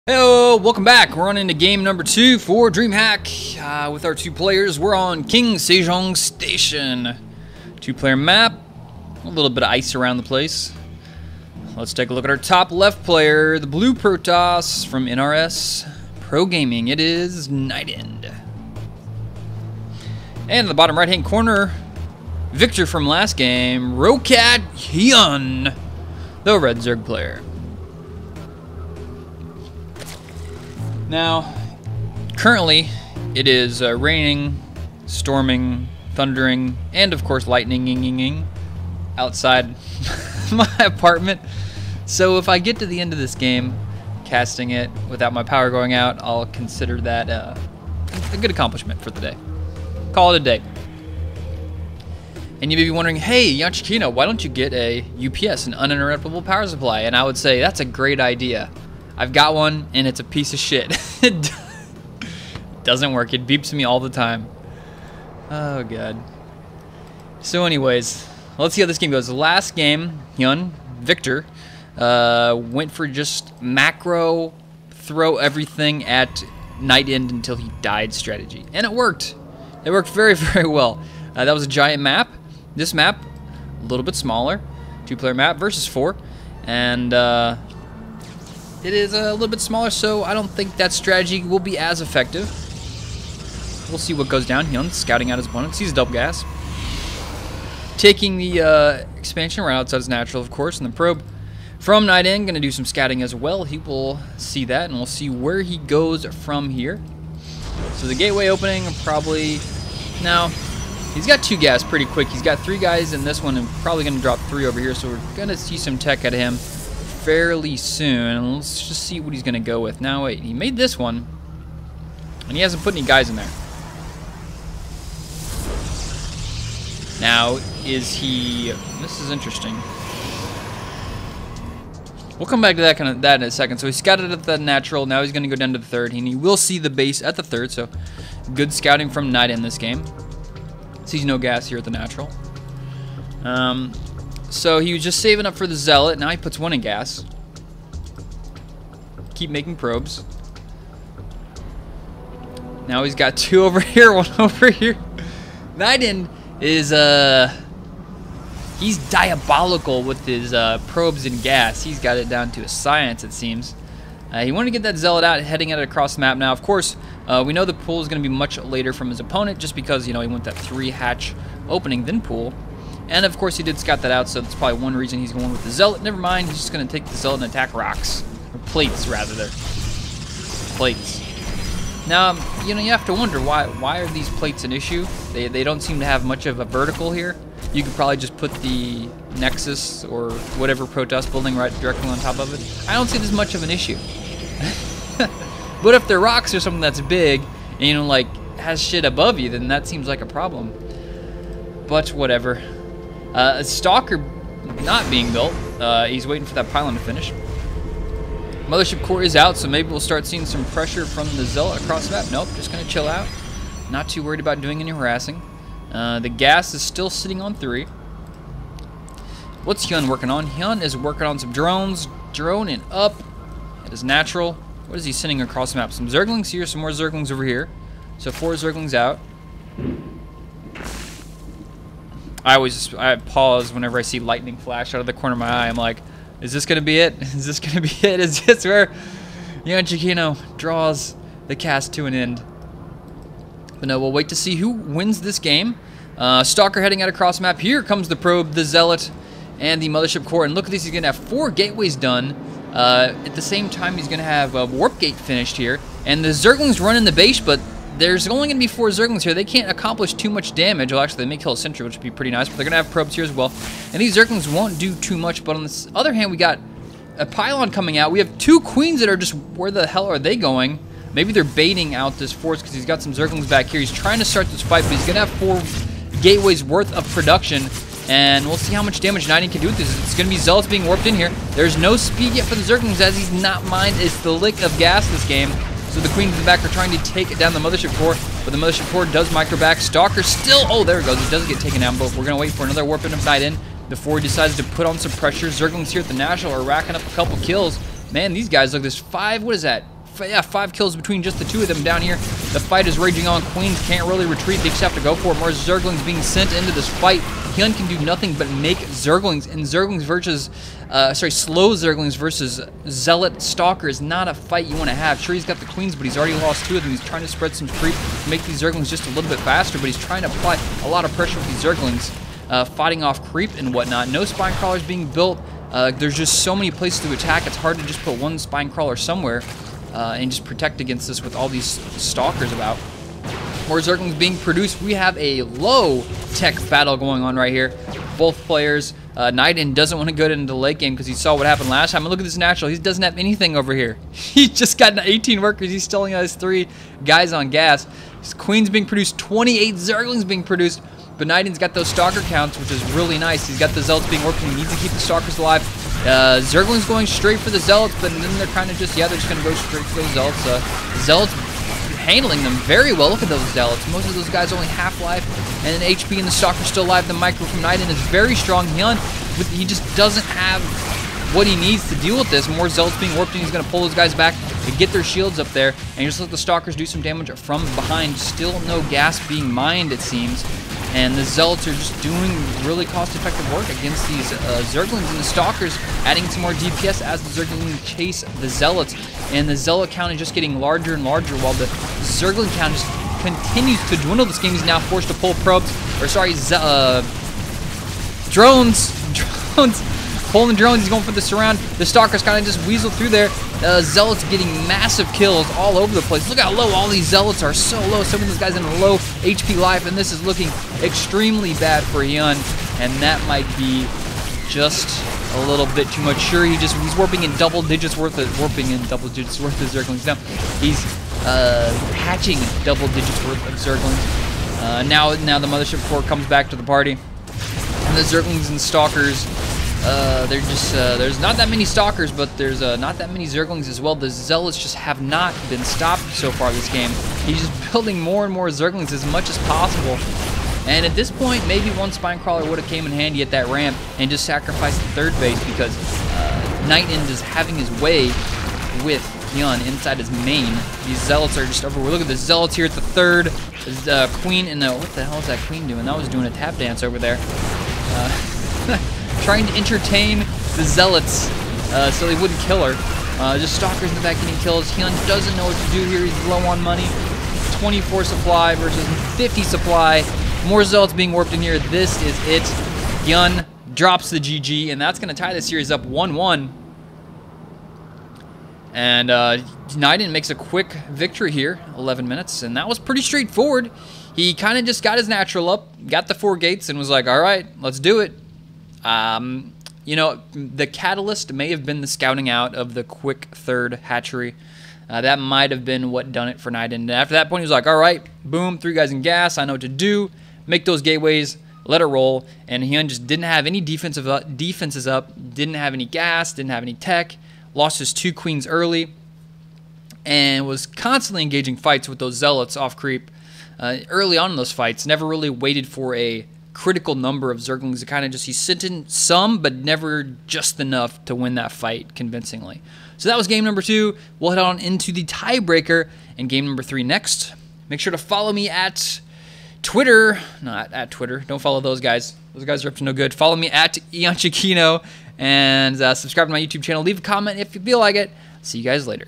Hello, welcome back. We're on into game number 2 for DreamHack. With our 2 players, we're on King Sejong Station. 2-player map, a little bit of ice around the place. Let's take a look at our top left player, the blue Protoss from NRS Pro Gaming. It is NightEnd. And in the bottom right-hand corner, Victor from last game, Rokat Hyun, the red Zerg player. Now, currently, it is raining, storming, thundering, and of course lightning outside my apartment. So if I get to the end of this game, casting it without my power going out, I'll consider that a good accomplishment for the day. Call it a day. And you may be wondering, hey, EonShiKeno, why don't you get a UPS, an uninterruptible power supply? And I would say, that's a great idea. I've got one, and it's a piece of shit. It doesn't work. It beeps me all the time. Oh, God. So anyways, let's see how this game goes. The last game, Hyun, Victor, went for just macro, throw everything at NightEnd until he died strategy. And it worked. It worked very, very well. That was a giant map. This map, a little bit smaller. 2-player map versus 4. And, it is a little bit smaller, so I don't think that strategy will be as effective. We'll see what goes down. Hyun scouting out his opponent. Sees double gas. Taking the expansion right outside his natural, of course, and the probe from NightEnd. Going to do some scouting as well. He will see that, and we'll see where he goes from here. So the gateway opening, probably... Now, he's got 2 gas pretty quick. He's got 3 guys in this one, and probably going to drop 3 over here, so we're going to see some tech out of him fairly soon. Let's just see what he's going to go with. Now, wait, he made this one, and he hasn't put any guys in there. Now, is he... This is interesting. We'll come back to that in a second. So he scouted at the natural. Now he's going to go down to the 3rd, and he will see the base at the 3rd. So good scouting from NightEnd this game. Sees no gas here at the natural. So he was just saving up for the Zealot. Now he puts 1 in gas. Keep making probes. Now he's got 2 over here, 1 over here. NightEnd is, he's diabolical with his probes and gas. He's got it down to a science, it seems. He wanted to get that Zealot out, heading at it across the map. Now, of course, we know the pool is going to be much later from his opponent, just because, you know, he went that 3-hatch opening, then pool. And of course he did scout that out, so that's probably one reason he's going with the Zealot. Never mind, he's just going to take the Zealot and attack rocks. Or plates, rather. There. Plates. Now, you know, you have to wonder, why are these plates an issue? They don't seem to have much of a vertical here. You could probably just put the Nexus or whatever Protoss building right directly on top of it. I don't see this much of an issue. But if they're rocks or something that's big, and, you know, like, has shit above you, then that seems like a problem. But whatever. A Stalker not being built. He's waiting for that pylon to finish. Mothership core is out, so maybe we'll start seeing some pressure from the Zealot across the map. Nope, just going to chill out. Not too worried about doing any harassing. The gas is still sitting on 3. What's Hyun working on? Hyun is working on some drones. Droning up. It is natural. What is he sending across the map? Some Zerglings here, some more Zerglings over here. So 4 Zerglings out. I pause whenever I see lightning flash out of the corner of my eye. I'm like, is this going to be it? Is this going to be it? Is this where EonShiKeno draws the cast to an end? But no, we'll wait to see who wins this game. Stalker heading out across the map. Here comes the probe, the Zealot, and the Mothership core. And look at this, he's going to have 4 gateways done. At the same time, he's going to have a warp gate finished here. And the Zerglings run in the base, but there's only going to be 4 Zerglings here. They can't accomplish too much damage. Well, actually, they may kill a sentry, which would be pretty nice, but they're going to have probes here as well. And these Zerglings won't do too much, but on the other hand, we got a pylon coming out. We have 2 queens that are just, where the hell are they going? Maybe they're baiting out this force because he's got some Zerglings back here. He's trying to start this fight, but he's going to have 4 gateways worth of production. And we'll see how much damage NightEnd can do with this. It's going to be Zealots being warped in here. There's no speed yet for the Zerglings, as he's not mined. It's the lick of gas this game. So the queens in the back are trying to take down the Mothership core, but the Mothership core does micro back. Stalker still, oh, there it goes. He does get taken down, but we're going to wait for another warp in of NightEnd before he decides to put on some pressure. Zerglings here at the National are racking up a couple kills. Man, these guys, look, there's 5, what is that? Yeah, 5 kills between just the 2 of them down here. The fight is raging on. Queens can't really retreat. They just have to go for it. More Zerglings being sent into this fight. Hyun can do nothing but make Zerglings. And Zerglings versus, slow Zerglings versus Zealot Stalker is not a fight you want to have. Sure, he's got the Queens, but he's already lost 2 of them. He's trying to spread some creep to make these Zerglings just a little bit faster, but he's trying to apply a lot of pressure with these Zerglings, fighting off creep and whatnot. No spine crawlers being built. There's just so many places to attack. It's hard to just put one spine crawler somewhere and just protect against this with all these stalkers about. More Zerglings being produced. We have a low-tech battle going on right here. Both players. NightEnd doesn't want to go into the late game because he saw what happened last time. And look at this natural. He doesn't have anything over here. He just got 18 workers. He's still only has 3 guys on gas. His Queen's being produced. 28 Zerglings being produced. But NightEnd's got those stalker counts, which is really nice. He's got the Zealots being worked. He needs to keep the stalkers alive. Zerglings going straight for the Zealots, but then they're kind of just, they're just going to go straight for those Zealots. Zealots handling them very well. Look at those Zealots. Most of those guys only half-life, and then HP and the stalker's still alive. The micro from NightEnd is very strong. Hyun, he just doesn't have what he needs to deal with this. More Zealots being warped, and he's going to pull those guys back to get their shields up there, and just let the stalkers do some damage from behind. Still no gas being mined, it seems. And the Zealots are just doing really cost-effective work against these Zerglings, and the Stalkers adding some more DPS as the Zerglings chase the Zealots. And the Zealot count is just getting larger and larger while the Zergling count just continues to dwindle. This game is now forced to pull probes, or sorry, drones. Pulling drones, he's going for the surround. The Stalkers kind of just weasel through there. Zealots getting massive kills all over the place. Look how low all these Zealots are. So low. Some of those guys in a low HP life, and this is looking extremely bad for Hyun. And that might be just a little bit too much. Sure, he's warping in double digits worth of Zerglings. Now he's hatching double digits worth of Zerglings. Now the Mothership Core comes back to the party, and the Zerglings and Stalkers. There's not that many Stalkers, but there's not that many Zerglings as well. The Zealots just have not been stopped so far this game. He's just building more and more Zerglings as much as possible. And at this point, maybe one Spine Crawler would have came in handy at that ramp and just sacrificed the third base, because NightEnd is having his way with Hyun inside his main. These Zealots are just over. Look at the Zealots here at the third. Queen and what the hell is that Queen doing? That was doing a tap dance over there. Trying to entertain the Zealots so they wouldn't kill her. Just Stalkers in the back getting kills. Hyun doesn't know what to do here. He's low on money. 24 supply versus 50 supply. More Zealots being warped in here. This is it. Hyun drops the GG, and that's going to tie the series up 1-1. And NightEnd makes a quick victory here, 11 minutes, and that was pretty straightforward. He kind of just got his natural up, got the 4 gates, and was like, all right, let's do it. You know, the catalyst may have been the scouting out of the quick third hatchery. That might have been what done it for NightEnd. And after that point, he was like, all right, boom, 3 guys in gas. I know what to do. Make those gateways, let it roll. And Hyun just didn't have any defenses up, didn't have any gas, didn't have any tech, lost his 2 queens early, and was constantly engaging fights with those Zealots off creep. Early on in those fights, never really waited for a critical number of Zerglings to kind of just, he sent in some, but never just enough to win that fight convincingly. So that was game number 2. We'll head on into the tiebreaker in game number 3 next. Make sure to follow me at Twitter. Not at Twitter. Don't follow those guys. Those guys are up to no good. Follow me at EonShiKeno and subscribe to my YouTube channel. Leave a comment if you feel like it. See you guys later.